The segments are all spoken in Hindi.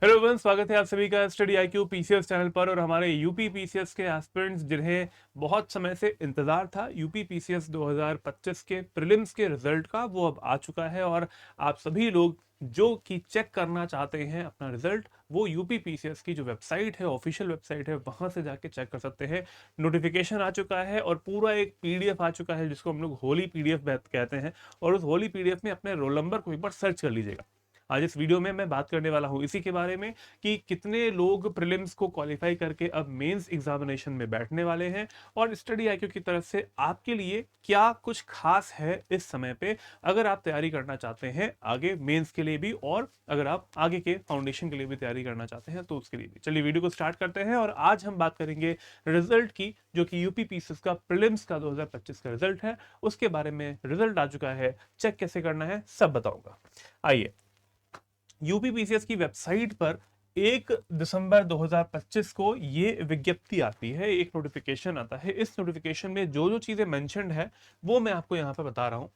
हेलो एवरीवन, स्वागत है आप सभी का स्टडी आईक्यू पीसीएस चैनल पर। और हमारे यूपी पीसीएस के एस्पिरेंट्स जिन्हें बहुत समय से इंतजार था यूपी पीसीएस 2025 के प्रीलिम्स के रिजल्ट का, वो अब आ चुका है। और आप सभी लोग जो कि चेक करना चाहते हैं अपना रिजल्ट, वो यूपी पीसीएस की जो वेबसाइट है, ऑफिशियल वेबसाइट है, वहां से जाके चेक कर सकते हैं। नोटिफिकेशन आ चुका है और पूरा एक पीडीएफ आ चुका है जिसको हम लोग होली पीडीएफ कहते हैं। और उस होली पीडीएफ में अपने रोल नंबर को एक बार सर्च कर लीजिएगा। आज इस वीडियो में मैं बात करने वाला हूं इसी के बारे में कि कितने लोग प्रीलिम्स को क्वालिफाई करके अब मेंस एग्जामिनेशन में बैठने वाले हैं, और स्टडी आईक्यू की तरफ से आपके लिए क्या कुछ खास है इस समय पे, अगर आप तैयारी करना चाहते हैं आगे मेंस के लिए भी, और अगर आप आगे के फाउंडेशन के लिए भी तैयारी करना चाहते हैं तो उसके लिए भी। चलिए वीडियो को स्टार्ट करते हैं। और आज हम बात करेंगे रिजल्ट की, जो कि यूपी पीसीएस का प्रीलिम्स का 2025 का रिजल्ट है, उसके बारे में। रिजल्ट आ चुका है, चेक कैसे करना है सब बताऊंगा। आइए, यूपी पीसीएस की वेबसाइट पर 1 दिसंबर 2025 को ये विज्ञप्ति आती है, एक नोटिफिकेशन आता है। इस नोटिफिकेशन में जो जो चीजें मेंशन्ड है वो मैं आपको यहाँ पे बता रहा हूँ।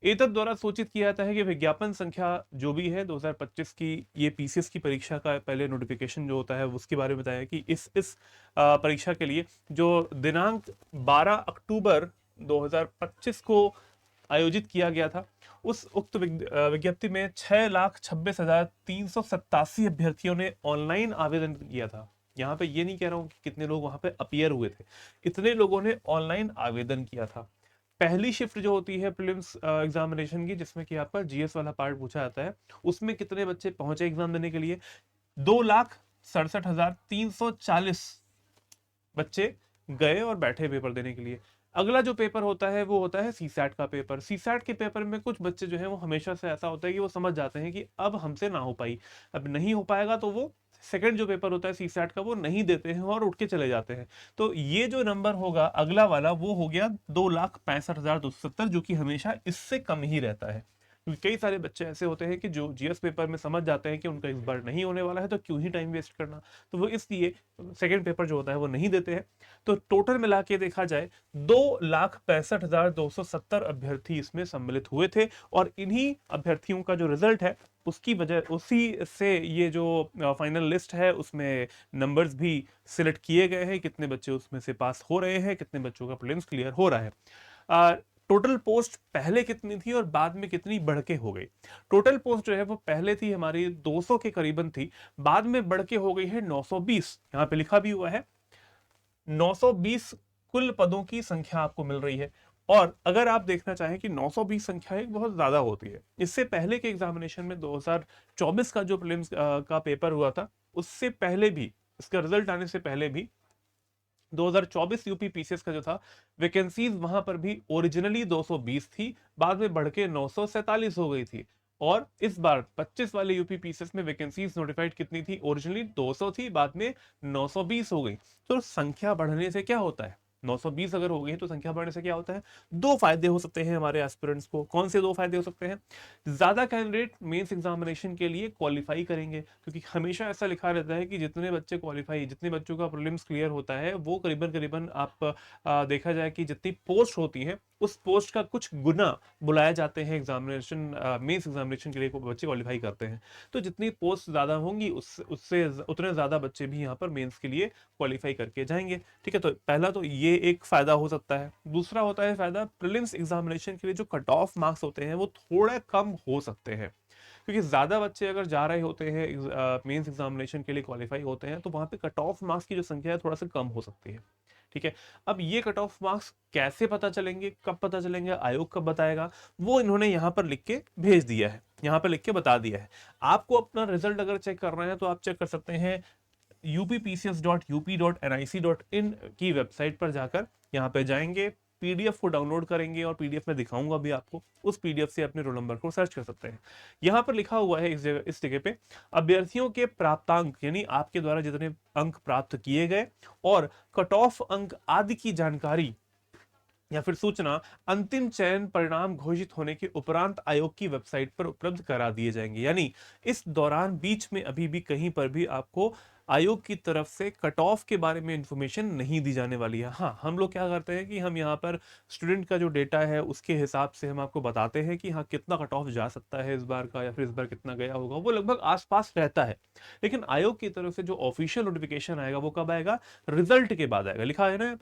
एतद द्वारा सूचित किया जाता है कि विज्ञापन संख्या जो भी है 2025 की, ये पीसीएस की परीक्षा का पहले नोटिफिकेशन जो होता है उसके बारे में बताया कि इस परीक्षा के लिए जो दिनांक 12 अक्टूबर 2025 को आयोजित किया गया था, उस उक्त विज्ञप्ति में 6,26,387 अभ्यर्थियों ने ऑनलाइन आवेदन किया था। यहाँ पे ये नहीं कह रहा हूँ कि कितने लोग वहां पे अपीयर हुए थे, इतने लोगों ने ऑनलाइन आवेदन किया था। पहली शिफ्ट जो होती है प्रीलिम्स एग्जामिनेशन की, जिसमें कि आपका जीएस वाला पार्ट पूछा जाता है, उसमें कितने बच्चे पहुंचे एग्जाम देने के लिए? 2,67,340 बच्चे गए और बैठे पेपर देने के लिए। अगला जो पेपर होता है वो होता है सीसैट का पेपर। सीसैट के पेपर में कुछ बच्चे जो है वो हमेशा से ऐसा होता है कि वो समझ जाते हैं कि अब हमसे ना हो पाई, अब नहीं हो पाएगा, तो वो सेकंड जो पेपर होता है सीसैट का वो नहीं देते हैं और उठ के चले जाते हैं। तो ये जो नंबर होगा अगला वाला, वो हो गया 2,65,270, जो कि हमेशा इससे कम ही रहता है। क्योंकि कई सारे बच्चे ऐसे होते हैं कि जो जीएस पेपर में समझ जाते हैं कि उनका इस बार नहीं होने वाला है, तो क्यों ही टाइम वेस्ट करना, तो वो इसलिए सेकंड पेपर जो होता है वो नहीं देते हैं। तो टोटल मिला के देखा जाए 2,65,270 अभ्यर्थी इसमें सम्मिलित हुए थे। और इन्हीं अभ्यर्थियों का जो रिजल्ट है, उसकी वजह उसी से ये जो फाइनल लिस्ट है उसमें नंबर्स भी सिलेक्ट किए गए हैं, कितने बच्चे उसमें से पास हो रहे हैं, कितने बच्चों का प्रीलिम्स क्लियर हो रहा है। टोटल पोस्ट पहले कितनी थी और बाद में कितनी बढ़ के हो गई? टोटल पोस्ट जो है वो पहले थी हमारी 200 के करीबन थी, बाद में बढ़ के हो गई है 920। यहां पे लिखा भी हुआ है 920 कुल पदों की संख्या आपको मिल रही है। और अगर आप देखना चाहें कि 920 संख्या एक बहुत ज्यादा होती है, इससे पहले के एग्जामिनेशन में 2024 का जो प्रीलिम्स का पेपर हुआ था, उससे पहले भी, इसका रिजल्ट आने से पहले भी 2024 यूपी पीसीएस का जो था, वैकेंसीज वहां पर भी ओरिजिनली 220 थी, बाद में बढ़ के 947 हो गई थी। और इस बार 25 वाले यूपी पीसीएस में वैकेंसीज नोटिफाइड कितनी थी? ओरिजिनली 200 थी, बाद में 920 हो गई। तो संख्या बढ़ने से क्या होता है? 920 अगर हो गई तो संख्या बढ़ने से क्या होता है? दो फायदे हो सकते हैं हमारे एस्पिरेंट्स को। कौन से दो फायदे हो सकते हैं? ज्यादा कैंडिडेट मेंस एग्जामिनेशन के लिए क्वालिफाई करेंगे, क्योंकि हमेशा ऐसा लिखा रहता है कि जितने बच्चे क्वालिफाई, जितने बच्चों का प्रीलिम्स क्लियर होता है, वो करीबन करीबन आप देखा जाए कि जितनी पोस्ट होती है उस पोस्ट का कुछ गुना बुलाए जाते हैं एग्जामिनेशन, मेंस एग्जामिनेशन के लिए बच्चे क्वालिफाई करते हैं। तो जितनी पोस्ट ज्यादा होंगी उससे उतने ज्यादा बच्चे भी यहाँ पर मेंस के लिए क्वालिफाई करके जाएंगे। ठीक है, तो पहला तो ये एक फायदा हो सकता है। दूसरा होता है फायदा, प्रीलिम्स एग्जामिनेशन के लिए जो कट ऑफ मार्क्स होते हैं वो थोड़ा कम हो सकते हैं, क्योंकि ज्यादा बच्चे अगर जा रहे होते हैं मेंस एग्जामिनेशन के लिए, क्वालिफाई होते हैं, तो वहां पे कट ऑफ मार्क्स की जो संख्या है थोड़ा सा कम हो सकती है। ठीक है, अब ये कट ऑफ मार्क्स कैसे पता चलेंगे, कब पता चलेंगे, आयोग कब बताएगा, वो इन्होंने यहां पर लिख के भेज दिया है, यहां पर लिख के बता दिया है। आपको अपना रिजल्ट अगर चेक करना है तो आप चेक कर सकते हैं uppcs.up.nic.in की वेबसाइट पर जाकर। यहाँ पे जाएंगे, पीडीएफ को डाउनलोड करेंगे, और पीडीएफ में दिखाऊंगा भी आपको, उस पीडीएफ से अपने रोल नंबर को सर्च कर सकते हैं। यहाँ पर लिखा हुआ है इस जगह पे अभ्यर्थियों के प्राप्तांक, यानी आपके द्वारा जितने अंक प्राप्त किए गए और कट ऑफ अंक आदि की जानकारी या फिर सूचना अंतिम चयन परिणाम घोषित होने के उपरांत आयोग की वेबसाइट पर उपलब्ध करा दिए जाएंगे। यानी इस दौरान बीच में अभी भी कहीं पर भी आपको आयोग की तरफ से कट ऑफ के बारे में इंफॉर्मेशन नहीं दी जाने वाली है। हाँ, हम लोग क्या करते हैं कि हम यहाँ पर स्टूडेंट का जो डेटा है उसके हिसाब से हम आपको बताते हैं कि हाँ कितना कट ऑफ जा सकता है इस बार का, या फिर इस बार कितना गया होगा, वो लगभग आसपास रहता है। लेकिन आयोग की तरफ से जो ऑफिशियल नोटिफिकेशन आएगा वो कब आएगा? रिजल्ट के बाद आएगा। लिखा है ना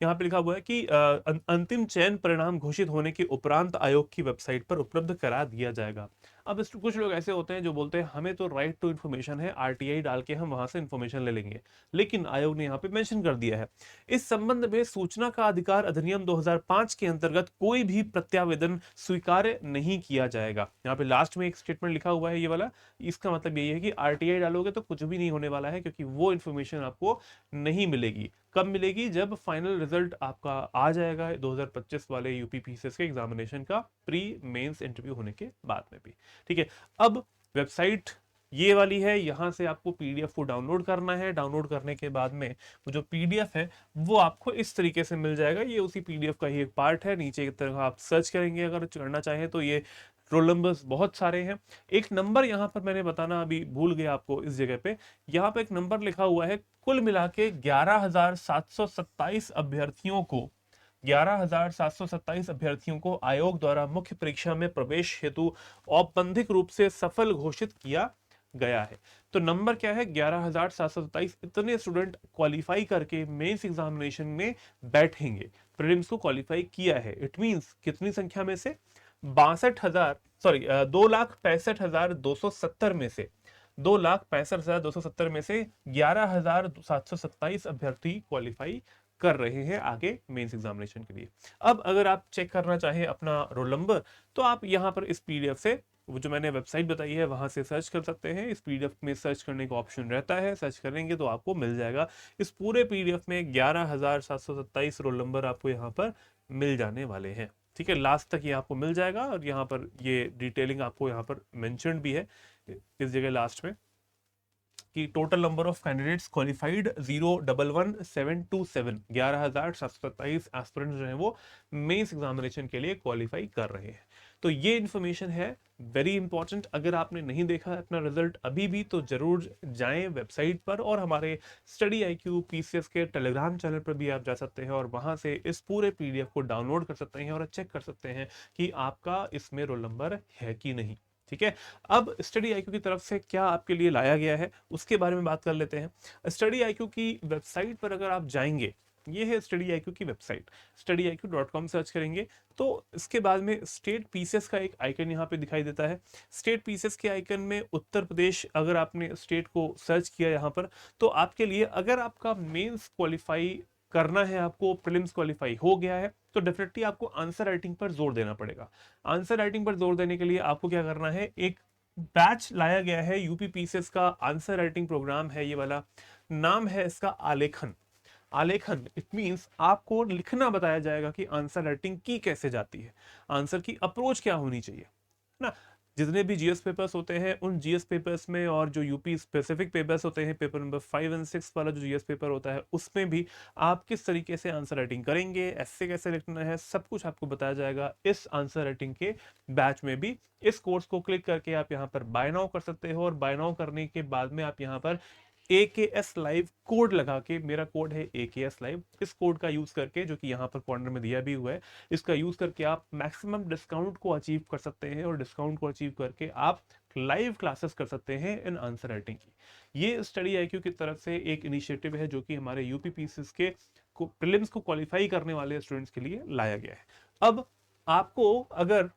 यहाँ पे लिखा हुआ है कि अंतिम चयन परिणाम घोषित होने के उपरांत आयोग की वेबसाइट पर उपलब्ध करा दिया जाएगा। अब कुछ लोग ऐसे होते हैं जो बोलते हैं हमें तो राइट टू इन्फॉर्मेशन है, आरटीआई डाल के हम वहां से इन्फॉर्मेशन ले लेंगे। लेकिन आयोग ने यहाँ पे मेंशन कर दिया है, इस संबंध में सूचना का अधिकार अधिनियम 2005 के अंतर्गत कोई भी प्रत्यावेदन स्वीकार्य नहीं किया जाएगा। यहाँ पे लास्ट में एक स्टेटमेंट लिखा हुआ है ये वाला, इसका मतलब यही है कि आरटीआई डालोगे तो कुछ भी नहीं होने वाला है, क्योंकि वो इन्फॉर्मेशन आपको नहीं मिलेगी। कब मिलेगी? जब फाइनल रिजल्ट आपका आ जाएगा 2025 वाले यूपी पीसीएस के एग्जामिनेशन का प्री मेंस इंटरव्यू होने के बाद में भी। ठीक है, अब वेबसाइट ये वाली है, यहां से आपको पीडीएफ को डाउनलोड करना है। डाउनलोड करने के बाद में वो जो पीडीएफ है वो आपको इस तरीके से मिल जाएगा। ये उसी पीडीएफ का ही एक पार्ट है। नीचे की तरफ आप सर्च करेंगे अगर करना चाहें तो, ये रोल नंबर्स बहुत सारे हैं। एक नंबर यहाँ पर मैंने बताना अभी भूल गया आपको इस जगह पे, यहाँ पे एक नंबर लिखा हुआ है, कुल मिला के 11,727 अभ्यर्थियों को 11,727 अभ्यर्थियों को आयोग द्वारा मुख्य परीक्षा में प्रवेश हेतु औपबंधिक रूप से सफल घोषित किया गया है। तो नंबर क्या है? 11,727। इतने स्टूडेंट क्वालिफाई करके मेंस एग्जामिनेशन में बैठेंगे। प्रीलिम्स को क्वालिफाई किया है, इट मींस कितनी संख्या में से? 62,000 सॉरी 2,65,270 में से 2,65,270 में से 11,727 अभ्यर्थी क्वालिफाई कर रहे हैं आगे मेंस एग्जामिनेशन के लिए। अब अगर आप चेक करना चाहें अपना रोल नंबर, तो आप यहां पर इस पीडीएफ से, वो जो मैंने वेबसाइट बताई है वहां से सर्च कर सकते हैं। इस पीडीएफ में सर्च करने का ऑप्शन रहता है, सर्च करेंगे तो आपको मिल जाएगा। इस पूरे पीडीएफ में 11,727 रोल नंबर आपको यहाँ पर मिल जाने वाले हैं। ठीक है, लास्ट तक ये आपको मिल जाएगा, और यहाँ पर ये डिटेलिंग आपको यहाँ पर मेंशन्ड भी है इस जगह लास्ट में, कि total number of candidates qualified 011,727 11,727 aspirants जो हैं वो मेंस एग्जामिनेशन के लिए क्वालिफाई कर रहे हैं। तो ये इन्फॉर्मेशन है वेरी इंपॉर्टेंट। अगर आपने नहीं देखा है अपना रिजल्ट अभी भी, तो जरूर जाएं वेबसाइट पर, और हमारे स्टडी IQ पीसीएस के टेलीग्राम चैनल पर भी आप जा सकते हैं और वहां से इस पूरे पीडीएफ को डाउनलोड कर सकते हैं और चेक कर सकते हैं कि आपका इसमें रोल नंबर है कि नहीं। ठीक है, अब स्टडी IQ की तरफ से क्या आपके लिए लाया गया है उसके बारे में बात कर लेते हैं। स्टडी IQ की वेबसाइट पर अगर आप जाएंगे, ये है स्टडी IQ की वेबसाइट, studyIQ.com सर्च करेंगे तो इसके बाद में स्टेट पीसेस का एक आइकन यहाँ पे दिखाई देता है। स्टेट पीसेस के आइकन में उत्तर प्रदेश, अगर आपने स्टेट को सर्च किया यहाँ पर, तो आपके लिए, अगर आपका मेंस क्वालिफाई करना है, आपको प्रीलिम्स क्वालिफाई हो गया है, तो डेफिनेटली आपको आंसर राइटिंग पर जोर देना पड़ेगा। आंसर राइटिंग पर जोर देने के लिए आपको क्या करना है, एक बैच लाया गया है यूपी पीसीएस का, आंसर राइटिंग प्रोग्राम है ये वाला, नाम है इसका आलेखन। आलेखन इट मींस आपको लिखना बताया जाएगा कि आंसर राइटिंग की कैसे जाती है, आंसर की अप्रोच क्या होनी चाहिए ना। जितने भी जीएस पेपर्स होते हैं उन जीएस पेपर्स में, और जो यूपी स्पेसिफिक पेपर्स होते हैं, पेपर नंबर 5 और 6 वाला जो जीएस पेपर होता है, उसमें भी आप किस तरीके से आंसर राइटिंग करेंगे, ऐसे कैसे लिखना है, सब कुछ आपको बताया जाएगा इस आंसर राइटिंग के बैच में भी। इस कोर्स को क्लिक करके आप यहाँ पर बाय नाउ कर सकते हो, और बाय नाउ करने के बाद में आप यहाँ पर AKS लाइव कोड लगा के, मेरा कोड है AKS लाइव, इस कोड का यूज करके, जो कि यहाँ पर कॉर्नर में दिया भी हुआ है, इसका यूज करके आप मैक्सिमम डिस्काउंट को अचीव कर सकते हैं, और डिस्काउंट को अचीव करके आप लाइव क्लासेस कर सकते हैं इन आंसर राइटिंग की। ये स्टडी IQ की तरफ से एक इनिशिएटिव है जो कि हमारे यूपी पीसीएस के प्रीलिम्स को क्वालिफाई करने वाले स्टूडेंट्स के लिए लाया गया है। अब आपको अगर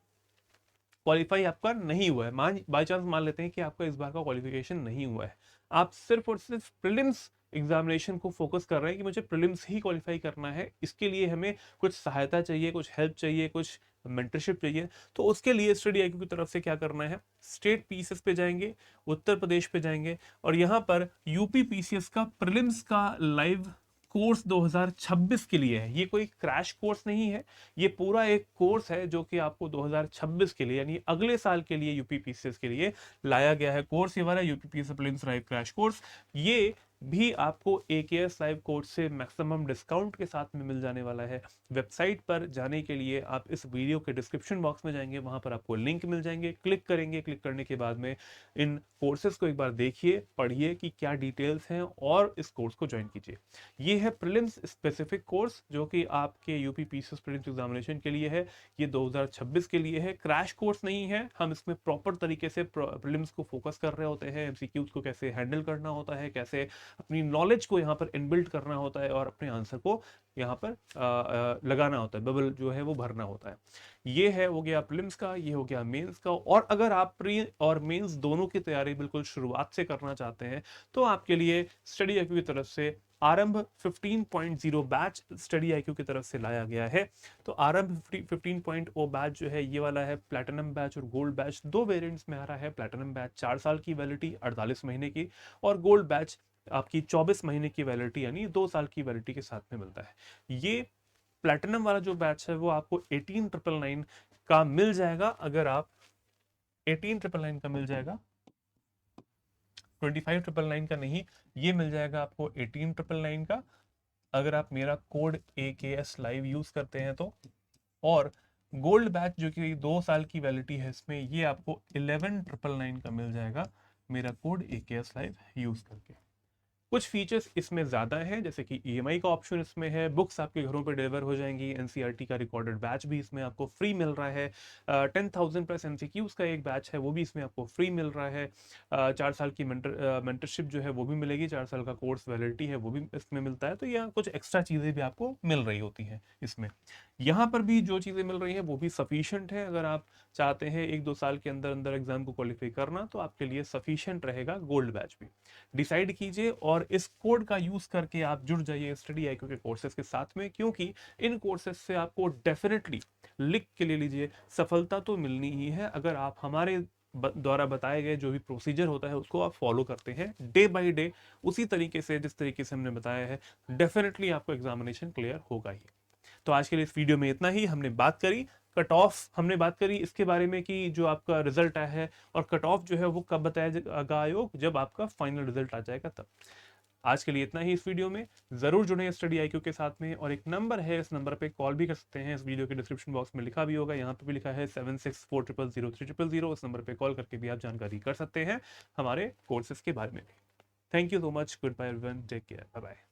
क्वालिफाई आपका नहीं हुआ है, बाई चांस मान लेते हैं कि आपका इस बार का क्वालिफिकेशन नहीं हुआ है, आप सिर्फ और सिर्फ प्रीलिम्स एग्जामिनेशन को फोकस कर रहे हैं कि मुझे प्रीलिम्स ही क्वालिफाई करना है, इसके लिए हमें कुछ सहायता चाहिए, कुछ हेल्प चाहिए, कुछ मेंटरशिप चाहिए, तो उसके लिए स्टडी IQ की तरफ से क्या करना है, स्टेट पीसीएस पे जाएंगे, उत्तर प्रदेश पे जाएंगे, और यहाँ पर यूपी पीसीएस का प्रीलिम्स का लाइव कोर्स 2026 के लिए है। ये कोई क्रैश कोर्स नहीं है, ये पूरा एक कोर्स है जो कि आपको 2026 के लिए, यानी अगले साल के लिए यूपी पीसीएस के लिए लाया गया है कोर्स। ये वाला UP PCS prelims live crash course, ये भी आपको AKS लाइव कोर्स से मैक्सिमम डिस्काउंट के साथ में मिल जाने वाला है। वेबसाइट पर जाने के लिए आप इस वीडियो के डिस्क्रिप्शन बॉक्स में जाएंगे, वहां पर आपको लिंक मिल जाएंगे, क्लिक करेंगे, क्लिक करने के बाद में इन कोर्सेज को एक बार देखिए, पढ़िए कि क्या डिटेल्स हैं और इस कोर्स को ज्वाइन कीजिए। ये है प्रीलिम्स स्पेसिफिक कोर्स जो कि आपके यूपी पीसीएस प्रीलिम्स एग्जामिनेशन के लिए है, ये 2026 के लिए है। क्रैश कोर्स नहीं है, हम इसमें प्रॉपर तरीके से प्रीलिम्स को फोकस कर रहे होते हैं, एमसीक्यूज को कैसे हैंडल करना होता है, कैसे अपनी नॉलेज को यहाँ पर इनबिल्ट करना होता है और अपने आंसर को यहाँ पर लगाना होता है, बबल जो है वो भरना होता है। ये है हो गया प्रीलिम्स का, ये हो गया मेंस का। और अगर आप प्री और मेंस दोनों की तैयारी बिल्कुल शुरुआत से करना चाहते हैं तो आपके लिए स्टडी आईक्यू की तरफ से आरंभ 15.0 बैच स्टडी आईक्यू की तरफ से लाया गया है। तो आरंभ 15.0 बैच जो है ये वाला है प्लैटिनम बैच और गोल्ड बैच, दो वेरिएंट्स में आ रहा है। प्लैटिनम बैच 4 साल की वैलिडिटी 48 महीने की, और गोल्ड बैच आपकी 24 महीने की वैलिडिटी यानी 2 साल की वैलिडिटी के साथ में मिलता है। ये प्लैटिनम वाला जो बैच है वो आपको 18,999 का मिल जाएगा। अगर आप 18,999 का मिल जाएगा, 25,999 का नहीं, ये मिल जाएगा आपको 18,999 का अगर आप मेरा कोड AKS लाइव यूज करते हैं तो। और गोल्ड बैच जो कि 2 साल की वैलिडिटी है इसमें, ये आपको 11,999 का मिल जाएगा मेरा कोड AKS लाइव यूज करके। कुछ फीचर्स इसमें ज़्यादा हैं, जैसे कि EMI का ऑप्शन इसमें है, बुक्स आपके घरों पे डिलीवर हो जाएंगी, NCERT का रिकॉर्डेड बैच भी इसमें आपको फ्री मिल रहा है, 10,000 प्लस MCQs का एक बैच है वो भी इसमें आपको फ्री मिल रहा है, 4 साल की मेंटरशिप जो है वो भी मिलेगी, 4 साल का कोर्स वैलिडिटी है वो भी इसमें मिलता है। तो यहाँ कुछ एक्स्ट्रा चीज़ें भी आपको मिल रही होती हैं इसमें। यहाँ पर भी जो चीज़ें मिल रही हैं वो भी सफिशेंट है। अगर आप चाहते हैं 1-2 साल के अंदर अंदर एग्जाम को क्वालिफाई करना तो आपके लिए सफिशिएंट रहेगा गोल्ड बैच भी। डिसाइड कीजिए और इस कोड का यूज करके आप जुड़ जाइए स्टडी आईक्यू के कोर्सेज के साथ में, क्योंकि इन कोर्सेज से आपको डेफिनेटली, लिख के ले लीजिए, सफलता तो मिलनी ही है अगर आप हमारे द्वारा बताए गए जो भी प्रोसीजर होता है उसको आप फॉलो करते हैं डे बाय डे, उसी तरीके से जिस तरीके से हमने बताया है, डेफिनेटली आपको एग्जामिनेशन क्लियर होगा ही। तो आज के लिए इस वीडियो में इतना ही। हमने बात करी कट ऑफ, हमने बात करी इसके बारे में कि जो आपका रिजल्ट आया है और कट ऑफ जो है वो कब बताएगा आयोग, जब आपका फाइनल रिजल्ट आ जाएगा तब। आज के लिए इतना ही इस वीडियो में। जरूर जुड़े स्टडी आईक्यू के साथ में, और एक नंबर है, इस नंबर पे कॉल भी कर सकते हैं, इस वीडियो के डिस्क्रिप्शन बॉक्स में लिखा भी होगा, यहाँ पे भी लिखा है 76400300। इस नंबर पे कॉल करके भी आप जानकारी कर सकते हैं हमारे कोर्सेज के बारे में भी। Thank you so much, good bye everyone, take care, bye bye.